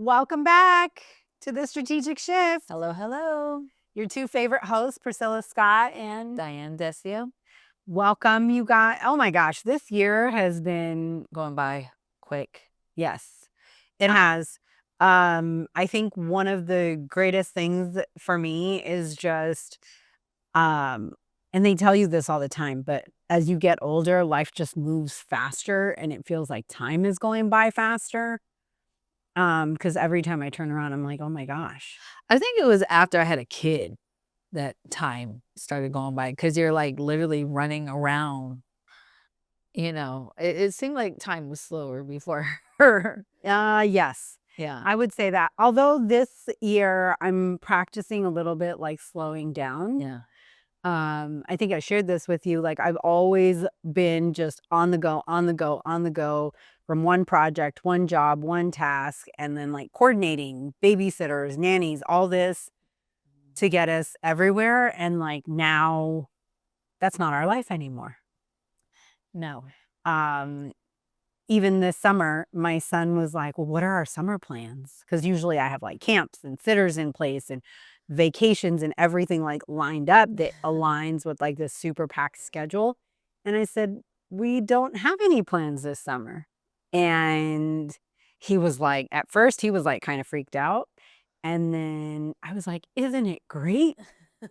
Welcome back to the Strategic Shift. Hello, hello. Your two favorite hosts, Priscilla Scott and Diane, Desio. welcome, you guys. Oh my gosh, this year has been Going by quick. yes, it has. I think one of the greatest things for me is just, and they tell you this all the time, but as you get older, life just moves faster and it feels like time is going by faster. Because every time I turn around, I'm like, oh my gosh. I think it was after I had a kid that time started going by because you're like literally running around. It seemed like time was slower before her. Yes. Yeah. I would say that. Although this year I'm practicing a little bit like slowing down. Yeah. I think I shared this with you. Like I've always been just on the go, on the go, on the go from one project, one job, one task, and then like coordinating babysitters, nannies, all this to get us everywhere. And like now that's not our life anymore. No. Even this summer, my son was like, well, what are our summer plans? Because usually I have like camps and sitters in place and vacations and everything like lined up that aligns with like this super packed schedule. And I said, we don't have any plans this summer. And he was like, at first, he was like kind of freaked out. And then I was like, isn't it great?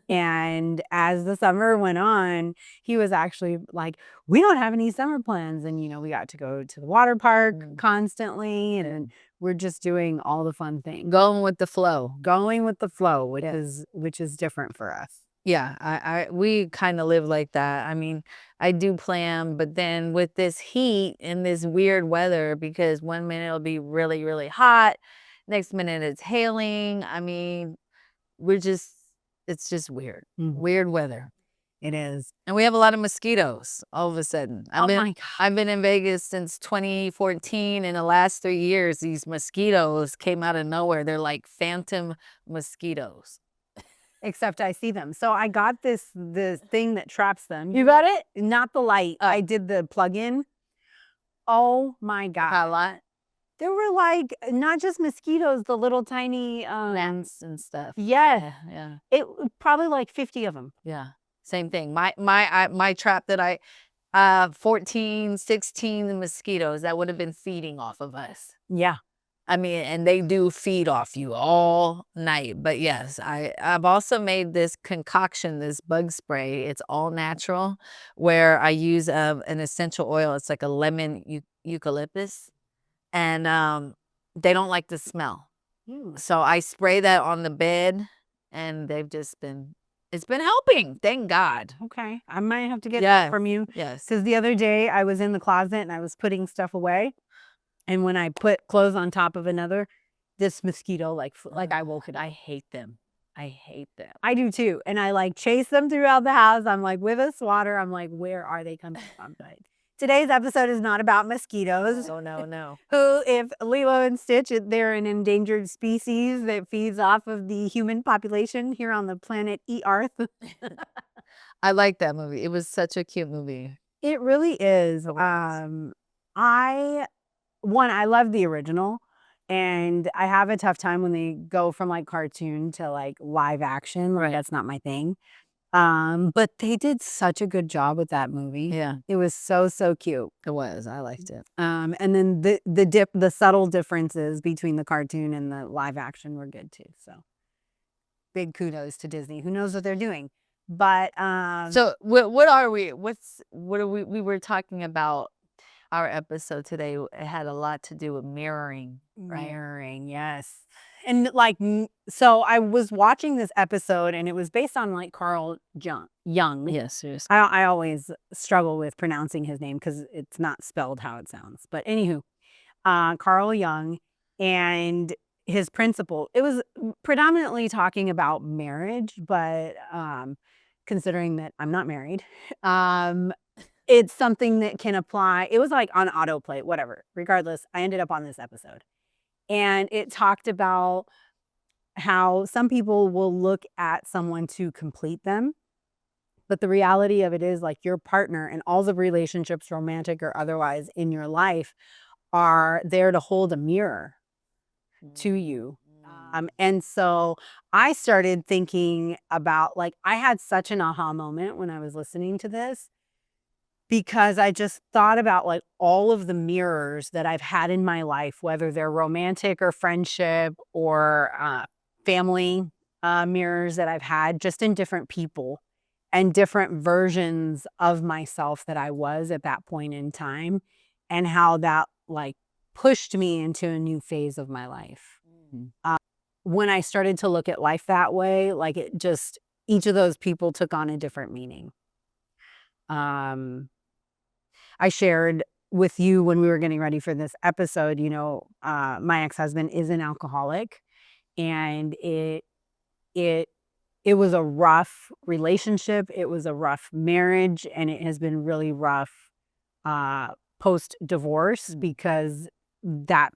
And as the summer went on, he was actually like, we don't have any summer plans. And, we got to go to the water park constantly. And we're just doing all the fun things. Going with the flow. Going with the flow, which is different for us. Yeah, we kind of live like that. I mean, I do plan, but then with this heat and this weird weather, because one minute it'll be really, really hot, next minute it's hailing. I mean, it's just weird. Weird weather. It is. And we have a lot of mosquitoes all of a sudden. Oh my God. I've been in Vegas since 2014. In the last 3 years, these mosquitoes came out of nowhere. They're like phantom mosquitoes. Except I see them. So I got the thing that traps them. You got it? Not the light. I did the plug-in. Oh my God. A lot? There were like not just mosquitoes, the little tiny Ants and stuff. Yes. Yeah. It probably like 50 of them. Yeah. Same thing. My trap that 14, 16 mosquitoes that would have been feeding off of us. Yeah. I mean, and they do feed off you all night. But yes, I've also made this concoction, this bug spray. It's all natural, where I use an essential oil. It's like a lemon eucalyptus, and they don't like the smell. So I spray that on the bed, and it's been helping. Thank God. Okay. I might have to get that from you. Yes. Because the other day I was in the closet and I was putting stuff away. And when I put clothes on top of another, this mosquito, like I woke it. I hate them. I hate them. I do too. And I like chase them throughout the house. I'm like with a swatter. I'm like, where are they coming from? But today's episode is not about mosquitoes. Oh, no. Who, if Lilo and Stitch, they're an endangered species that feeds off of the human population here on the planet Earth. I like that movie. It was such a cute movie. It really is. I love the original, and I have a tough time when they go from like cartoon to like live action. Like that's not my thing. But they did such a good job with that movie. Yeah. It was so cute. It was. I liked it. And then the subtle differences between the cartoon and the live action were good too. So big kudos to Disney. Who knows what they're doing? But so what are we? We were talking about our episode today. It had a lot to do with mirroring, right? Mirroring, yes. And like, so I was watching this episode and it was based on like Carl Jung. Yes. I always struggle with pronouncing his name because it's not spelled how it sounds. But anywho, Carl Jung and his principle, it was predominantly talking about marriage, but considering that I'm not married, it's something that can apply. It was like on autoplay, whatever. Regardless, I ended up on this episode. And it talked about how some people will look at someone to complete them. But the reality of it is like your partner and all the relationships, romantic or otherwise, in your life are there to hold a mirror. to you. And so I started thinking about, like, I had such an aha moment when I was listening to this, because I just thought about, like, all of the mirrors that I've had in my life, whether they're romantic or friendship or family mirrors that I've had just in different people and different versions of myself that I was at that point in time, and how that, like, pushed me into a new phase of my life. When I started to look at life that way, like, it just, each of those people took on a different meaning. Um, I shared with you when we were getting ready for this episode, my ex-husband is an alcoholic, and it it was a rough relationship, it was a rough marriage, and it has been really rough post-divorce, because that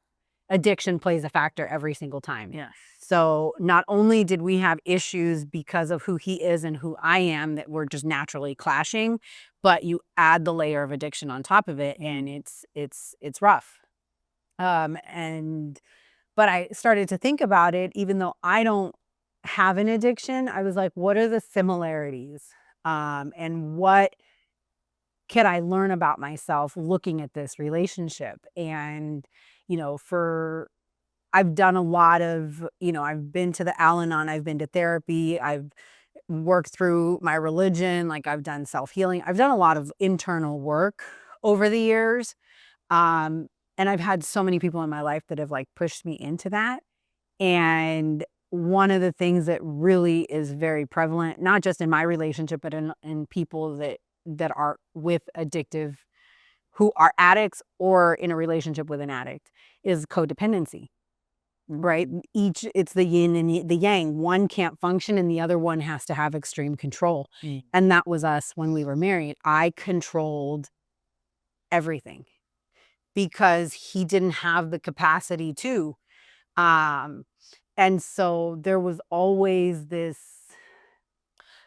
addiction plays a factor every single time. Yeah. So not only did we have issues because of who he is and who I am that were just naturally clashing, but you add the layer of addiction on top of it, and it's rough. And but I started to think about it, even though I don't have an addiction, I was like, what are the similarities? And what can I learn about myself looking at this relationship? And, for I've done a lot of, I've been to the Al-Anon, I've been to therapy, I've worked through my religion, like, I've done self-healing. I've done a lot of internal work over the years. Um, and I've had so many people in my life that have, like, pushed me into that. And one of the things that really is very prevalent, not just in my relationship, but in people that are with addictive, who are addicts or in a relationship with an addict, is codependency. Right? It's the yin and the yang. One can't function and the other one has to have extreme control. And that was us when we were married. I controlled everything because he didn't have the capacity to. Um, and so there was always this.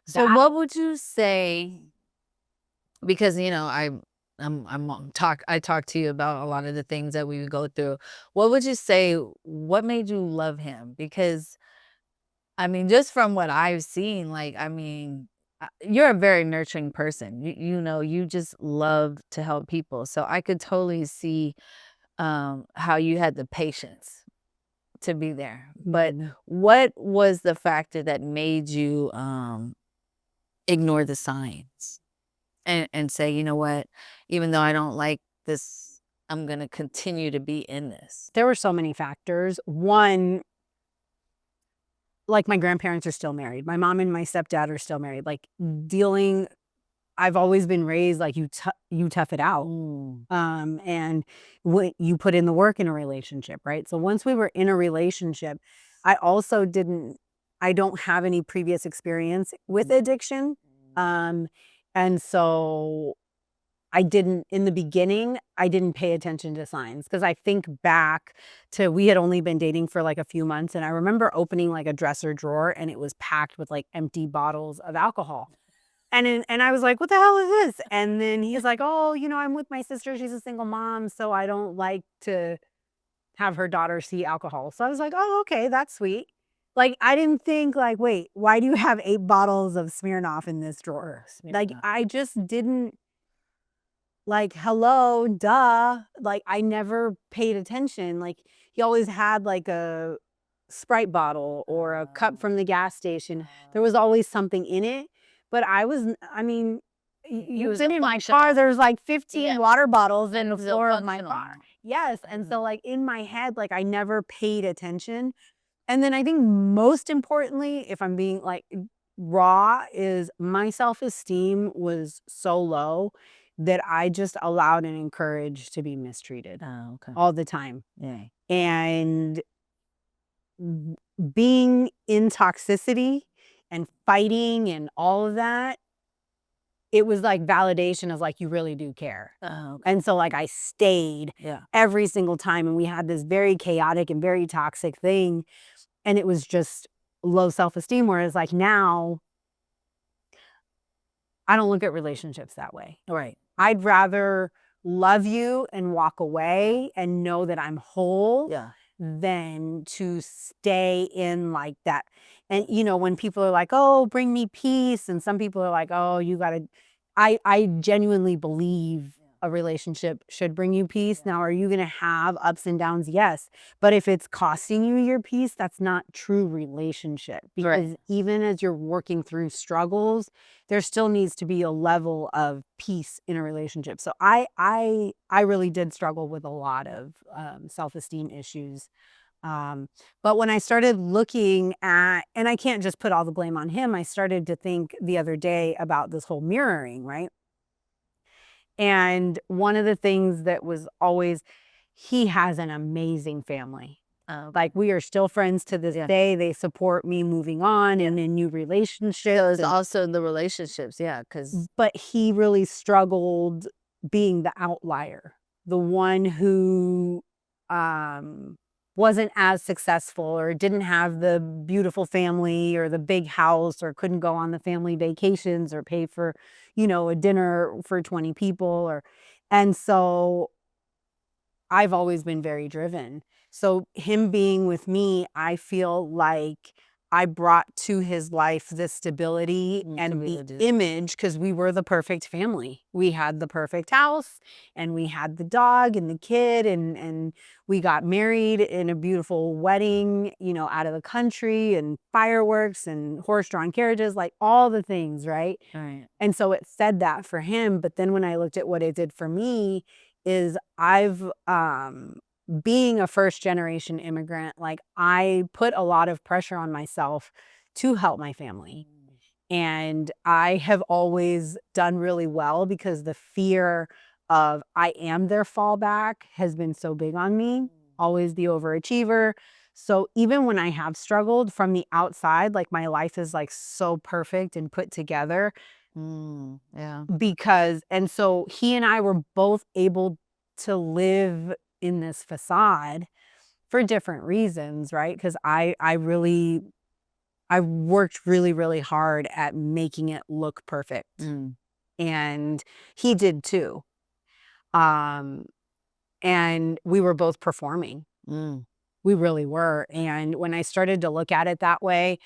So what would you say, because I talk to you about a lot of the things that we would go through. What would you say, what made you love him? Because I mean, just from what I've seen, like, I mean, you're a very nurturing person. You just love to help people. So I could totally see how you had the patience to be there. But what was the factor that made you ignore the signs and say, you know what, even though I don't like this, I'm going to continue to be in this? There were so many factors. One, like, my grandparents are still married. My mom and my stepdad are still married. Like, I've always been raised like, you tough it out. And you put in the work in a relationship, right? So once we were in a relationship, I don't have any previous experience with addiction. And so in the beginning, I didn't pay attention to signs, because I think back to, we had only been dating for like a few months. And I remember opening like a dresser drawer and it was packed with like empty bottles of alcohol. And I was like, what the hell is this? And then he's like, oh, I'm with my sister. She's a single mom, so I don't like to have her daughter see alcohol. So I was like, oh, okay, that's sweet. Like, I didn't think, like, wait, why do you have 8 bottles of Smirnoff in this drawer? Like, I just didn't, like, hello, duh. Like, I never paid attention. Like, he always had like a Sprite bottle or a cup from the gas station. There was always something in it. But I mean, you've been in my car, there's like 15 water bottles in the floor of my car. Yes. And so, like, in my head, like, I never paid attention. And then I think most importantly, if I'm being like raw, is my self-esteem was so low that I just allowed and encouraged to be mistreated all the time. Yeah. And being in toxicity and fighting and all of that, it was like validation of, like, you really do care. And so, like, I stayed every single time, and we had this very chaotic and very toxic thing, and it was just low self-esteem. Whereas, like, now I don't look at relationships that way. Right. I'd rather love you and walk away and know that I'm whole than to stay in like that. And you know, when people are like, "Oh, bring me peace," and some people are like, "Oh, you got to," I genuinely believe a relationship should bring you peace. Now, are you going to have ups and downs? Yes. But if it's costing you your peace, that's not true relationship. Because even as you're working through struggles, there still needs to be a level of peace in a relationship. So I really did struggle with a lot of self-esteem issues. But when I started looking at, and I can't just put all the blame on him, I started to think the other day about this whole mirroring, right? And one of the things that was always, he has an amazing family. Like, we are still friends to this day. They support me moving on and in new relationships. So it's also the relationships, because But he really struggled being the outlier, the one who wasn't as successful or didn't have the beautiful family or the big house or couldn't go on the family vacations or pay for, you know, a dinner for 20 people or, and so I've always been very driven. So him being with me, I feel like I brought to his life the stability and the image, because we were the perfect family. We had the perfect house and we had the dog and the kid, and we got married in a beautiful wedding, you know, out of the country, and fireworks and horse-drawn carriages, like all the things, right? Right. And so it said that for him. But then when I looked at what it did for me, is I've being a first generation immigrant, like I put a lot of pressure on myself to help my family. And I have always done really well because the fear of I am their fallback has been so big on me, always the overachiever. So even when I have struggled from the outside, like my life is like so perfect and put together, Yeah. because, and so he and I were both able to live in this facade for different reasons, right? Because I worked really, really hard at making it look perfect. And he did too. And we were both performing. We really were. And when I started to look at it that way,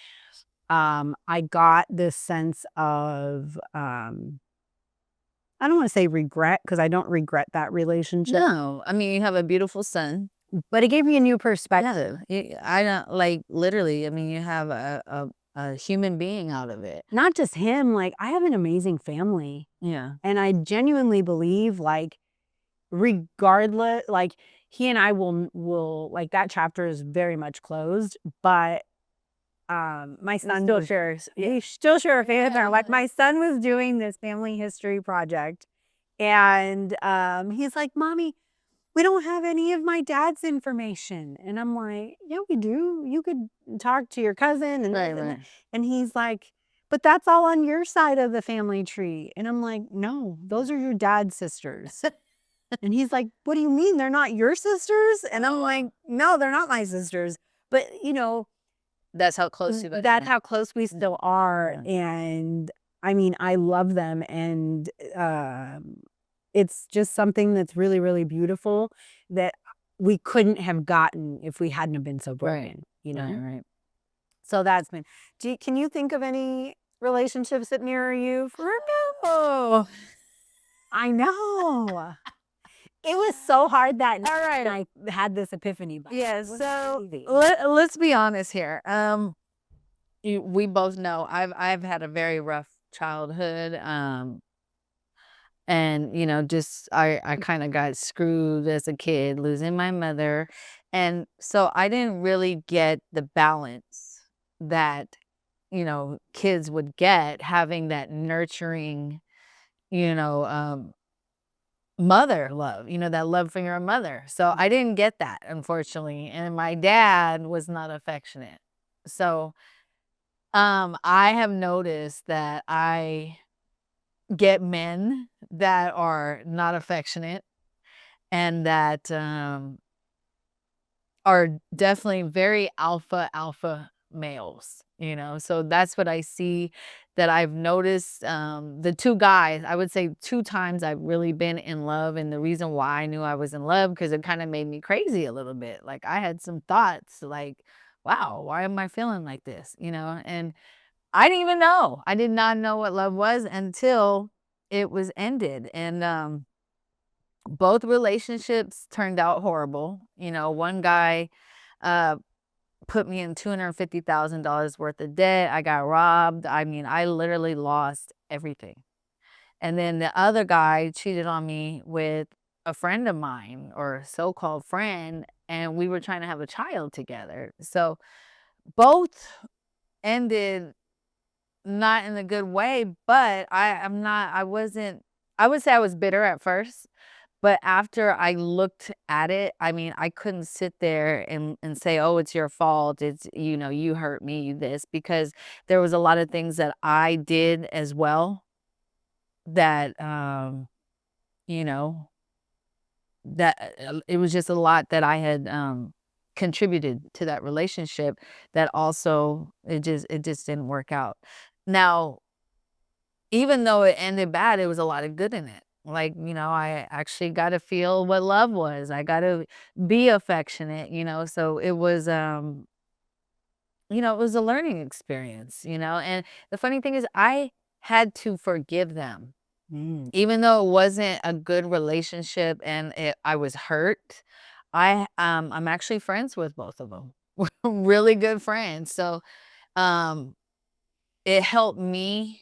I got this sense of, I don't want to say regret, because I don't regret that relationship. No, I mean, you have a beautiful son. But it gave me a new perspective. I don't, like, literally, I mean, you have a human being out of it. Not just him, like I have an amazing family. Yeah. And I genuinely believe, like, regardless, like he and I will like, that chapter is very much closed, but my son Still shares. he still share a family there. Like, my son was doing this family history project, and he's like, "Mommy, we don't have any of my dad's information." And I'm like, "Yeah, we do. You could talk to your cousin." And Right. and he's like, "But that's all on your side of the family tree." And I'm like, "No, those are your dad's sisters." And he's like, "What do you mean they're not your sisters?" And I'm like, "No, they're not my sisters." But you know, That's how close you guys that's are. how close we still are. And I mean, I love them, and it's just something that's really, really beautiful that we couldn't have gotten if we hadn't have been so broken, you know? Right. So that's been, can you think of any relationships that mirror you for now? Oh, I know. It was so hard that night. all right. I had this epiphany. Yeah, It was so crazy. let's be honest here. We both know I've had a very rough childhood. And you know, just I kind of got screwed as a kid, losing my mother. And so I didn't really get the balance that, you know, kids would get, having that nurturing, you know, mother love, you know, that love from your mother. So I didn't get that, unfortunately. And my dad was not affectionate. So I have noticed that I get men that are not affectionate, and that are definitely very alpha males, you know. So that's what I see, that I've noticed, the 2 guys, I would say 2 times I've really been in love, and the reason why I knew I was in love because it kinda made me crazy a little bit, like, I had some thoughts like, "Wow, why am I feeling like this?" You know, and I didn't even know. I did not know what love was until it was ended, and, both relationships turned out horrible. You know, one guy, uh, put me in $250,000 worth of debt. I got robbed. I mean, I literally lost everything. And then the other guy cheated on me with a friend of mine or a so-called friend, and we were trying to have a child together. So both ended not in a good way, but I wasn't, I would say I was bitter at first, but after I looked at it, I mean, I couldn't sit there and say, "Oh, it's your fault. It's, you know, you hurt me, you this," because there was a lot of things that I did as well that, you know, that it was just a lot that I had, contributed to that relationship that also it just didn't work out. Now, even though it ended bad, it was a lot of good in it. Like, you know, I actually got to feel what love was. I got to be affectionate, you know. So it was, you know, it was a learning experience, you know. And the funny thing is I had to forgive them. Mm. Even though it wasn't a good relationship and I was hurt, I'm actually friends with both of them. We're really good friends. So, um it helped me,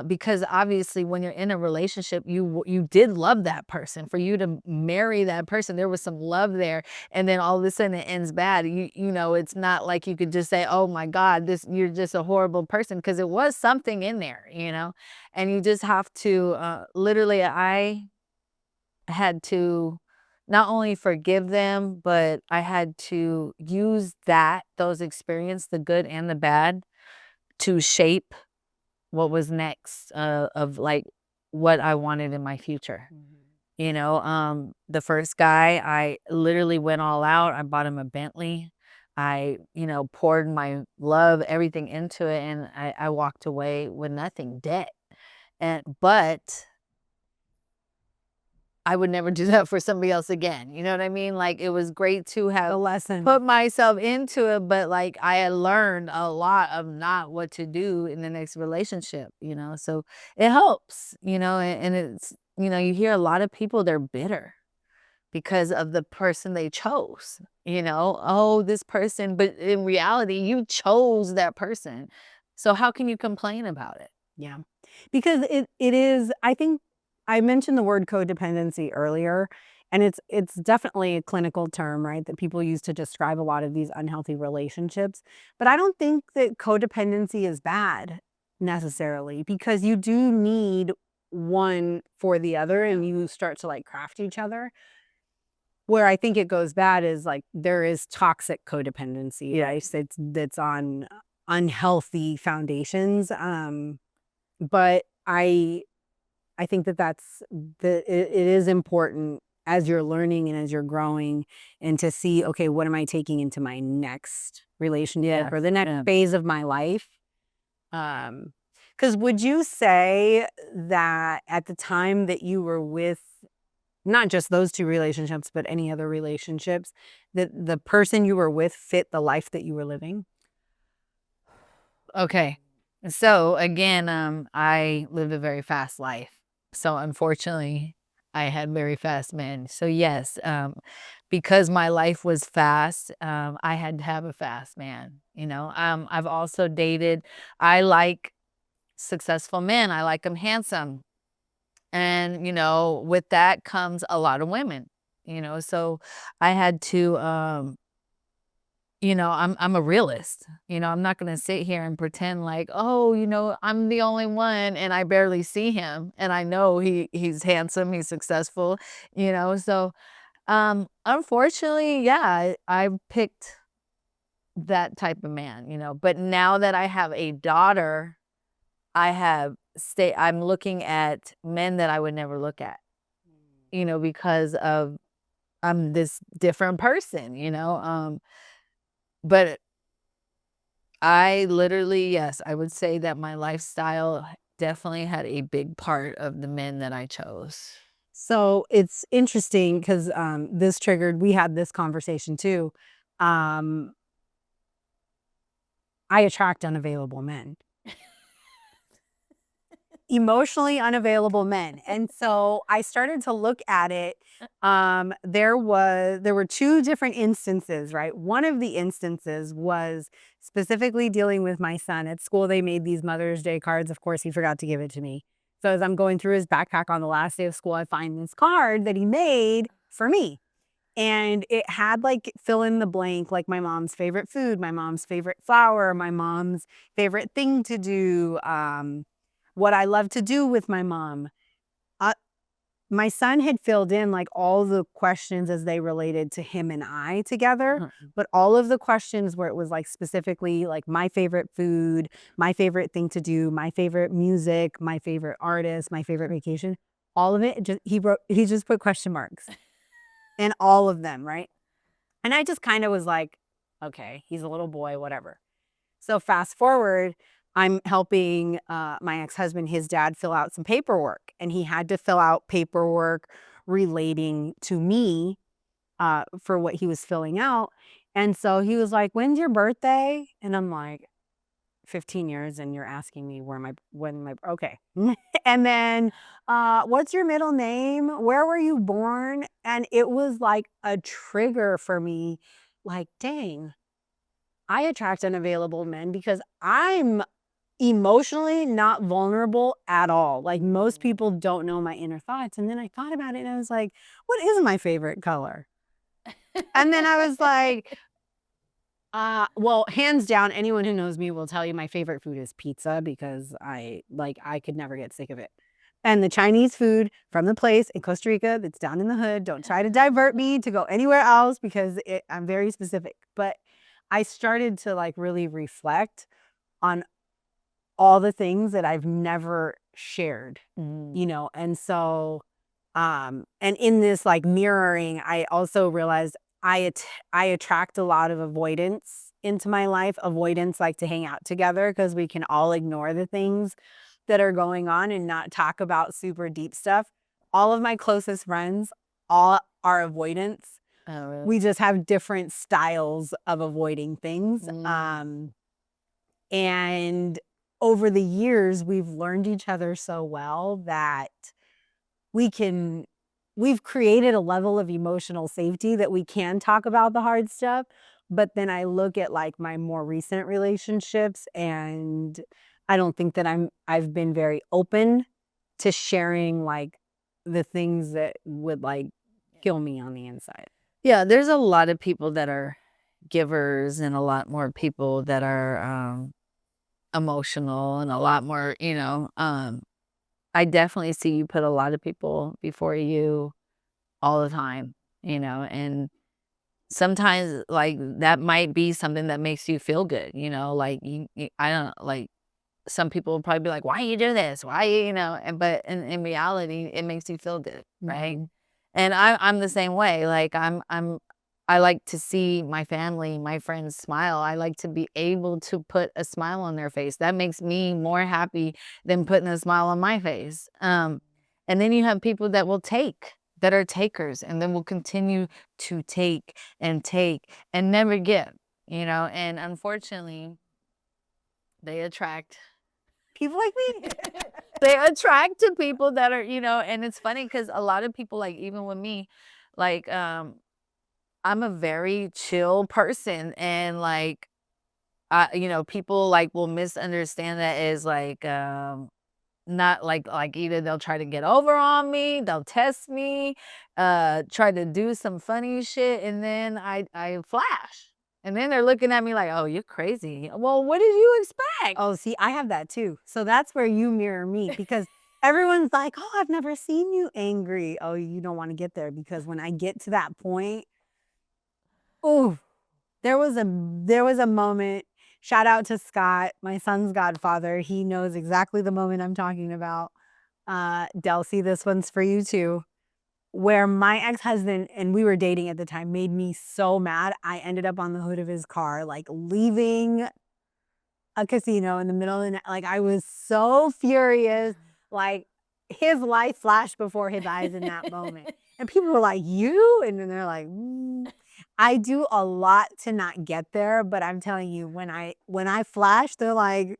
because obviously when you're in a relationship, you did love that person. For you to marry that person, there was some love there, and then all of a sudden it ends bad. You know, it's not like you could just say, "Oh my God, this you're just a horrible person," because it was something in there, you know, and you just have to, literally, I had to not only forgive them, but I had to use those experience, the good and the bad, to shape what was next, of like what I wanted in my future. Mhm. You know, the first guy, I literally went all out. I bought him a Bentley. I, you know, poured my love, everything into it, and I walked away with nothing, debt. But I would never do that for somebody else again. You know what I mean? Like, it was great to have The lesson. put myself into it, but like I had learned a lot of not what to do in the next relationship, you know? So it helps, you know, and it's, you know, you hear a lot of people, they're bitter because of the person they chose, you know? Oh, this person, but in reality, you chose that person. So how can you complain about it? Yeah. Because it is, I think I mentioned the word codependency earlier, and it's definitely a clinical term, right, that people use to describe a lot of these unhealthy relationships. But I don't think that codependency is bad necessarily, because you do need one for the other and you start to like craft each other. Where I think it goes bad is like there is toxic codependency, Yeah. right? It's that's on unhealthy foundations. But I think that that's it is important as you're learning and as you're growing, and to see, okay, what am I taking into my next relationship Yes. or the next Yeah. phase of my life? Um, because would you say that at the time that you were with not just those 2 relationships, but any other relationships, that the person you were with fit the life that you were living? Okay. So again, I lived a very fast life. So unfortunately, I had very fast men. So yes, because my life was fast, I had to have a fast man. You know, I've also dated. I like successful men. I like them handsome, and you know, with that comes a lot of women. You know, so I had to, you know, I'm a realist. You know, I'm not gonna sit here and pretend like, "Oh, you know, I'm the only one and I barely see him and I know he's handsome, he's successful," you know? So, unfortunately, yeah, I picked that type of man, you know, but now that I have a daughter, I'm looking at men that I would never look at, you know, because of I'm this different person, you know? But I literally, yes, I would say that my lifestyle definitely had a big part of the men that I chose. So it's interesting because this triggered, we had this conversation too. Um, I attract unavailable men. Emotionally unavailable men. And so I started to look at it. There were two different instances, right? One of the instances was specifically dealing with my son. At school, they made these Mother's Day cards. Of course, he forgot to give it to me. So as I'm going through his backpack on the last day of school, I find this card that he made for me. And it had like fill in the blank, like my mom's favorite food, my mom's favorite flower, my mom's favorite thing to do, what I love to do with my mom. Uh, my son had filled in like all the questions as they related to him and I together, Mhm. but all of the questions where it was like specifically like my favorite food, my favorite thing to do, my favorite music, my favorite artist, my favorite vacation, all of it, he just put question marks in all of them, right? And I just kind of was like, okay, he's a little boy, whatever. So fast forward, I'm helping my ex-husband, his dad, fill out some paperwork. And he had to fill out paperwork relating to me for what he was filling out. And so he was like, when's your birthday? And I'm like, 15 years and you're asking me okay. And then what's your middle name? Where were you born? And it was like a trigger for me, like, dang, I attract unavailable men because I'm emotionally not vulnerable at all. Like most people don't know my inner thoughts. And then I thought about it and I was like, what is my favorite color? And then I was like, well, hands down, anyone who knows me will tell you my favorite food is pizza because I could never get sick of it. And the Chinese food from the place in Costa Rica that's down in the hood, don't try to divert me to go anywhere else because I'm very specific. But I started to like really reflect on all the things that I've never shared, Mm. you know? And so, and in this like mirroring, I also realized I attract a lot of avoidance into my life. Avoidance like to hang out together because we can all ignore the things that are going on and not talk about super deep stuff. All of my closest friends all are avoidance. Oh, really? We just have different styles of avoiding things. Mm. And over the years, we've learned each other so well that we can we've created a level of emotional safety that we can talk about the hard stuff. But then I look at like my more recent relationships and I don't think that I've been very open to sharing like the things that would like kill me on the inside. Yeah, there's a lot of people that are givers and a lot more people that are emotional and a lot more, I definitely see you put a lot of people before you all the time, and sometimes like that might be something that makes you feel good, like I don't like some people will probably be like, why you do this? Why and but in reality, it makes you feel good, right? Mhm. And I'm the same way. Like I like to see my family, my friends smile. I like to be able to put a smile on their face. That makes me more happy than putting a smile on my face. And then you have people that will take, that are takers, and then will continue to take and never give, and unfortunately, they attract People like me. they attract to people that are, and it's funny because a lot of people, like even with me, like I'm a very chill person and like people like will misunderstand that as like not like either they'll try to get over on me, they'll test me, try to do some funny shit, and then I flash. And then they're looking at me like, "Oh, you're crazy." Well, what did you expect? Oh, see, I have that too. So that's where you mirror me because everyone's like, "Oh, I've never seen you angry." Oh, you don't want to get there because when I get to that point, oh, there was a moment. Shout out to Scott, my son's godfather. He knows exactly the moment I'm talking about. Delcy, this one's for you too. Where my ex-husband and we were dating at the time made me so mad. I ended up on the hood of his car, like leaving a casino in the middle of the night. Like, I was so furious. Like, his life flashed before his eyes in that moment. And people were like, you? And then they're like, I do a lot to not get there, but I'm telling you, when I flash, they're like,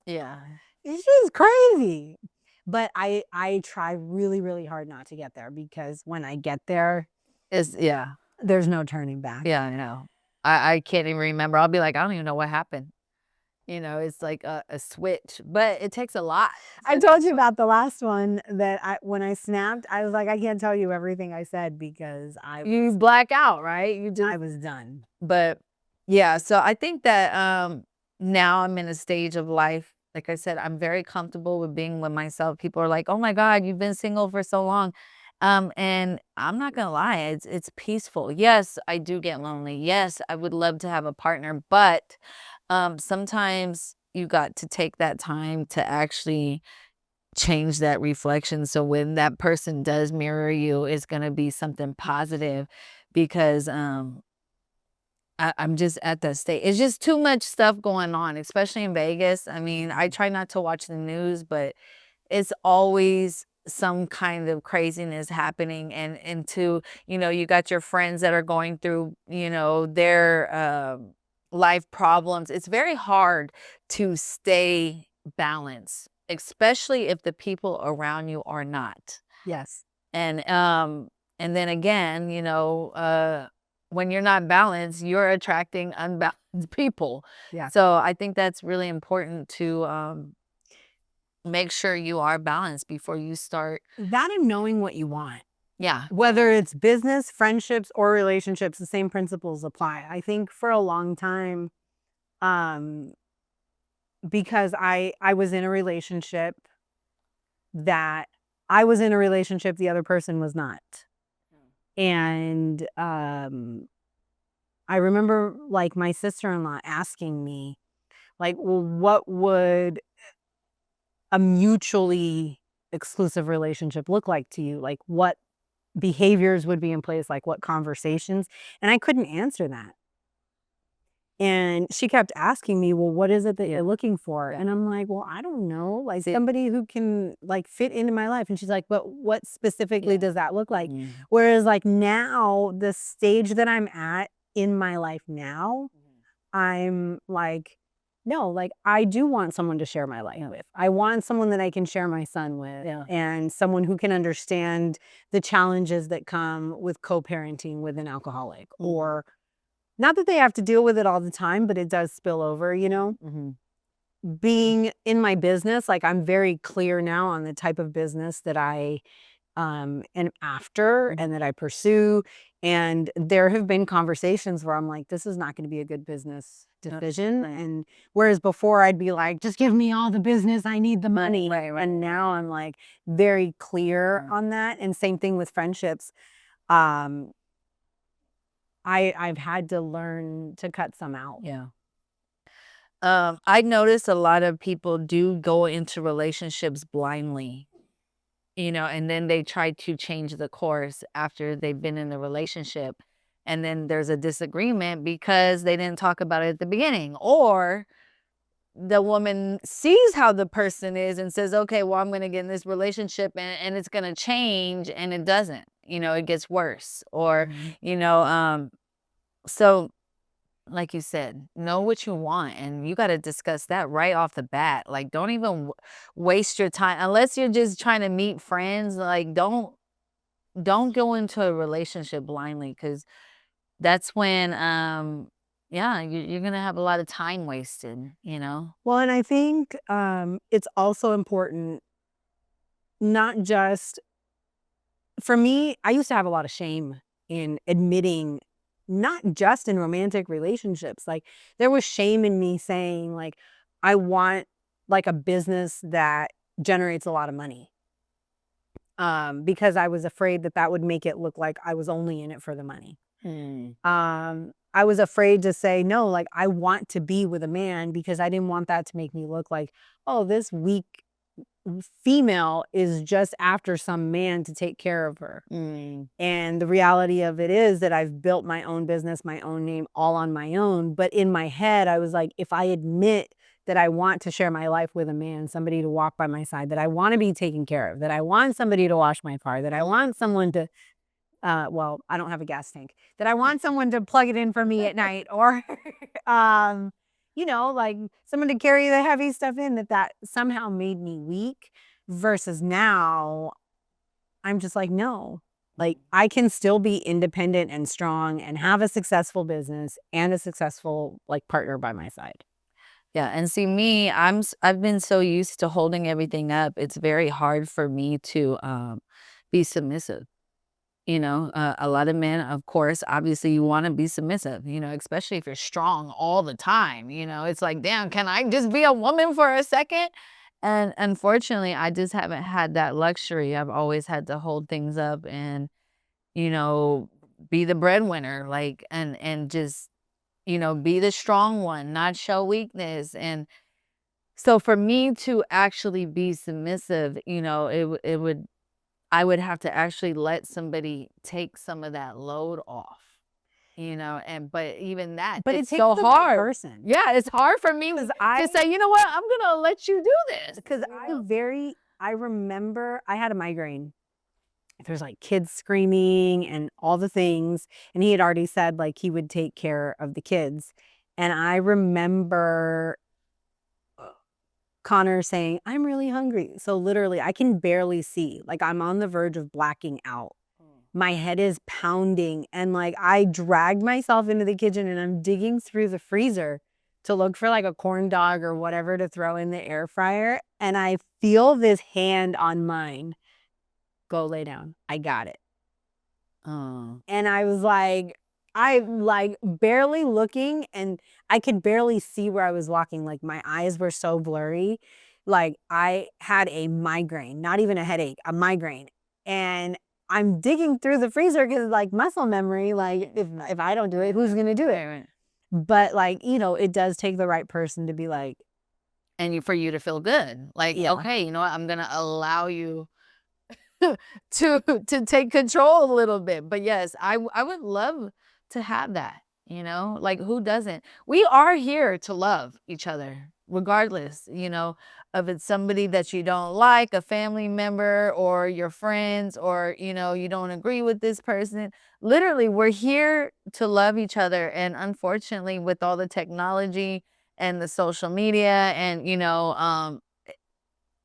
Yeah. she's crazy. But I try really, really hard not to get there, because when I get there, Yeah. there's no turning back. Yeah, I know. I can't even remember. I'll be like, I don't even know what happened. It's like a switch, but it takes a lot. I told you about the last one that when I snapped, I was like, I can't tell you everything I said because You black out, right? I was done. But yeah, so I think that now I'm in a stage of life. Like I said, I'm very comfortable with being with myself. People are like, "Oh my God, you've been single for so long," and I'm not gonna lie, it's peaceful. Yes, I do get lonely. Yes, I would love to have a partner, but sometimes you got to take that time to actually change that reflection. So when that person does mirror you, it's gonna be something positive, because I'm just at that state. It's just too much stuff going on, especially in Vegas. I mean, I try not to watch the news, but it's always some kind of craziness happening. And to, you got your friends that are going through, their life problems. It's very hard to stay balanced, especially if the people around you are not. Yes. And then again, when you're not balanced, you're attracting unbalanced people. Yeah. So I think that's really important to make sure you are balanced before you start. That and knowing what you want. Yeah. Whether it's business, friendships, or relationships, the same principles apply. I think for a long time, because I was in a relationship the other person was not. And I remember like my sister-in-law asking me, like, well, what would a mutually exclusive relationship look like to you? Like, what behaviors would be in place? Like, what conversations? And I couldn't answer that. And she kept asking me, well, what is it that you're looking for? And I'm like, well, I don't know. Like, somebody who can like fit into my life. And she's like, but what specifically does that look like? Whereas like now, the stage that I'm at in my life now, I'm like, no, like I do want someone to share my life with. I want someone that I can share my son with, and someone who can understand the challenges that come with co-parenting with an alcoholic, or not that they have to deal with it all the time, but it does spill over, Being in my business, like I'm very clear now on the type of business that I am after and that I pursue. And there have been conversations where I'm like, this is not going to be a good business decision. And whereas before I'd be like, just give me all the business, I need the money. Right. And now I'm like very clear on that. And same thing with friendships. I've had to learn to cut some out. Yeah. I notice a lot of people do go into relationships blindly, and then they try to change the course after they've been in the relationship. And then there's a disagreement because they didn't talk about it at the beginning, or the woman sees how the person is and says, okay, well, I'm going to get in this relationship and it's going to change, and it doesn't, it gets worse. Or, so like you said, know what you want, and you got to discuss that right off the bat. Like, don't even waste your time unless you're just trying to meet friends. Like, don't go into a relationship blindly, because that's when yeah, you're gonna have a lot of time wasted. Well, and I think it's also important, not just for me. I used to have a lot of shame in admitting, not just in romantic relationships. Like, there was shame in me saying, like, I want like a business that generates a lot of money. Because I was afraid that would make it look like I was only in it for the money. I was afraid to say, no, like I want to be with a man, because I didn't want that to make me look like, oh, this weak female is just after some man to take care of her. And the reality of it is that I've built my own business, my own name, all on my own. But in my head, I was like, if I admit that I want to share my life with a man, somebody to walk by my side, that I want to be taken care of, that I want somebody to wash my car, that I want someone to, well, I don't have a gas tank, that I want someone to plug it in for me at night, or, you know, like someone to carry the heavy stuff in, that somehow made me weak, versus now I'm just like, no, like I can still be independent and strong and have a successful business and a successful like partner by my side. Yeah, and see me, I've been so used to holding everything up. It's very hard for me to be submissive. A lot of men, of course, obviously you want to be submissive, especially if you're strong all the time. It's like, damn, can I just be a woman for a second? And unfortunately, I just haven't had that luxury. I've always had to hold things up and, you know, be the breadwinner, like, and just, be the strong one, not show weakness. And so for me to actually be submissive, it would I would have to actually let somebody take some of that load off, and but even that, But it it's takes so the right hard. person. Yeah, it's hard for me Because to say, you know what, I'm gonna let you do this. because I remember I had a migraine. There's like kids screaming and all the things. And he had already said like he would take care of the kids. And I remember Connor saying, I'm really hungry. So literally, I can barely see. Like I'm on the verge of blacking out. My head is pounding. And like I dragged myself into the kitchen and I'm digging through the freezer to look for like a corn dog or whatever to throw in the air fryer. And I feel this hand on mine. Go lay down. I got it. Oh. And I was like, I like barely looking and I could barely see where I was walking. Like my eyes were so blurry. Like I had a migraine, not even a headache, a migraine. And I'm digging through the freezer because like muscle memory, like if I don't do it, who's gonna do it? Right. But like, it does take the right person to be like, And for you to feel good, like, yeah. okay, you know what, I'm gonna allow you to take control a little bit. But yes, I would love to have that, like who doesn't? We are here to love each other regardless, of it's somebody that you don't like, a family member or your friends, or you don't agree with this person. Literally, we're here to love each other. And unfortunately, with all the technology and the social media and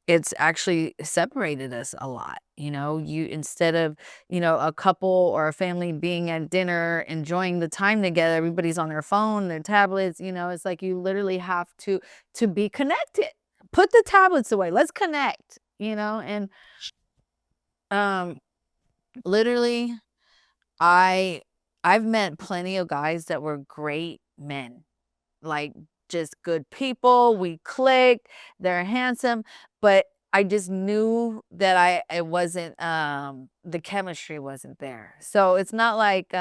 it's actually separated us a lot. You instead of, a couple or a family being at dinner, enjoying the time together, everybody's on their phone, their tablets, it's like you literally have to be connected. Put the tablets away. Let's connect, and um literally I I've met plenty of guys that were great men, like just good people. We clicked. They're handsome, but I just knew that it wasn't the chemistry wasn't there. So it's not like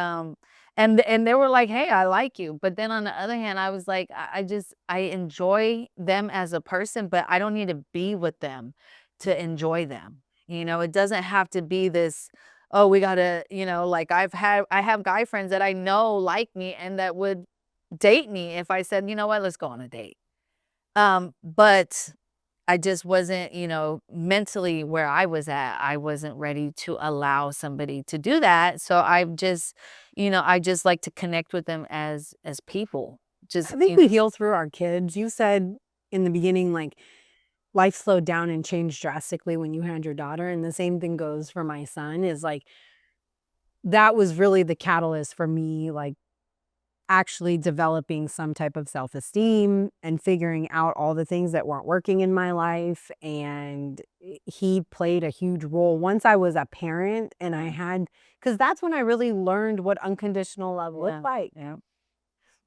and they were like, "Hey, I like you." But then on the other hand, I was like, I enjoy them as a person, but I don't need to be with them to enjoy them. It doesn't have to be this, oh, we got to, like I have guy friends that I know like me and that would date me if I said, "You know what, let's go on a date." But I just wasn't, mentally where I was at. I wasn't ready to allow somebody to do that. So I've just, I just like to connect with them as people. Just I think we heal through our kids. You said in the beginning, like, life slowed down and changed drastically when you had your daughter. And the same thing goes for my son, is like, that was really the catalyst for me, like, actually developing some type of self-esteem and figuring out all the things that weren't working in my life. And he played a huge role once I was a parent and I had, because that's when I really learned what unconditional love looked like. Yeah.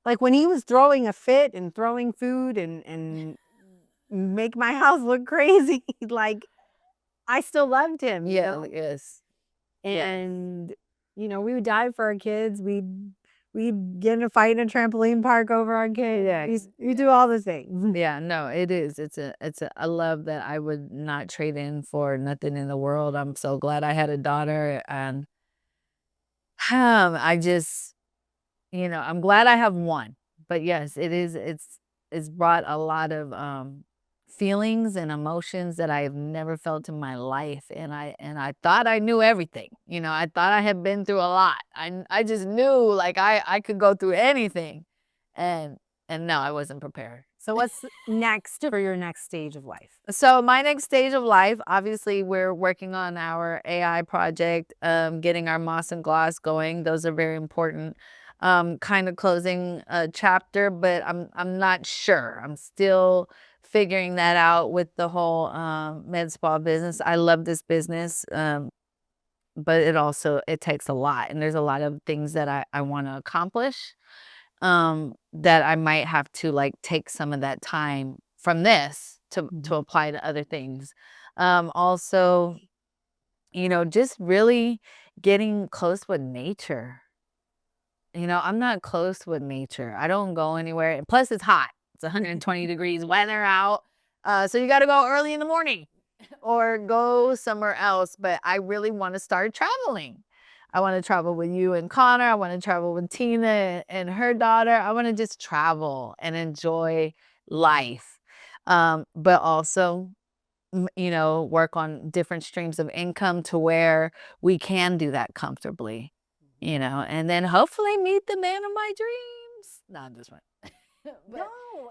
Like when he was throwing a fit and throwing food and make my house look crazy, like I still loved him. Yeah. Yes. And we would die for our kids. We'd get in a fight in a trampoline park over our kids. Yeah, we do all the things. Yeah, no, it is. It's a love that I would not trade in for nothing in the world. I'm so glad I had a daughter, and I just, I'm glad I have one. But yes, it's brought a lot of feelings and emotions that I've never felt in my life. And I thought I knew everything. You know, I thought I had been through a lot. I just knew like I could go through anything. And no, I wasn't prepared. So what's next for your next stage of life? So my next stage of life, obviously we're working on our AI project, getting our moss and gloss going. Those are very important. Kind of closing a chapter, but I'm not sure. I'm still figuring that out with the whole med spa business. I love this business, but it takes a lot, and there's a lot of things that I want to accomplish, that I might have to like take some of that time from this to apply to other things. Also, you know, just really getting close with nature. You know, I'm not close with nature. I don't go anywhere. And plus, it's hot. It's 120 degrees weather out. So you got to go early in the morning or go somewhere else. But I really want to start traveling. I want to travel with you and Connor. I want to travel with Tina and her daughter. I want to just travel and enjoy life. But also, you know, work on different streams of income to where we can do that comfortably, you know, and then hopefully meet the man of my dreams. Not this one. No,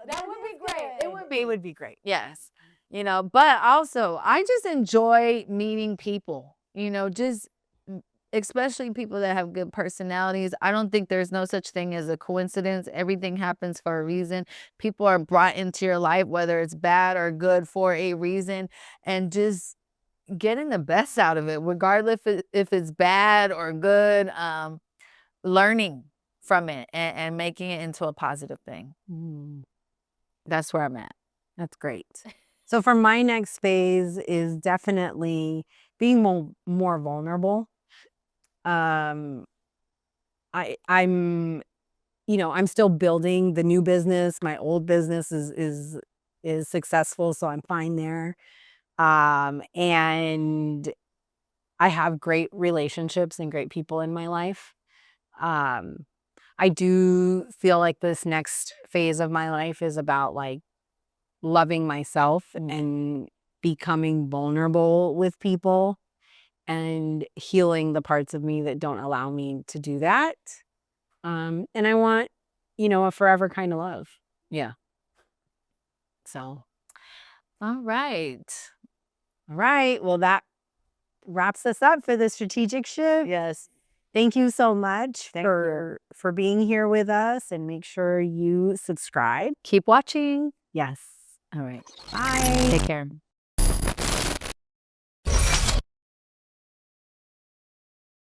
That would be great. It would be great. Yes. You know, but also I just enjoy meeting people, you know, just especially people that have good personalities. I don't think there's no such thing as a coincidence. Everything happens for a reason. People are brought into your life, whether it's bad or good, for a reason, and just getting the best out of it, regardless if it's bad or good, learning from it and making it into a positive thing. That's where I'm at. That's great. So for my next phase is definitely being more vulnerable. I'm, you know, I'm still building the new business. My old business is successful, so I'm fine there. And I have great relationships and great people in my life. I do feel like this next phase of my life is about like loving myself and becoming vulnerable with people and healing the parts of me that don't allow me to do that. And I want, you know, a forever kind of love. Yeah. So, All right. all right. Well, that wraps us up for the strategic shift. Yes. Thank you so much Thank you. for being here with us, and make sure you subscribe. Keep watching. Yes. All right. Bye. Take care.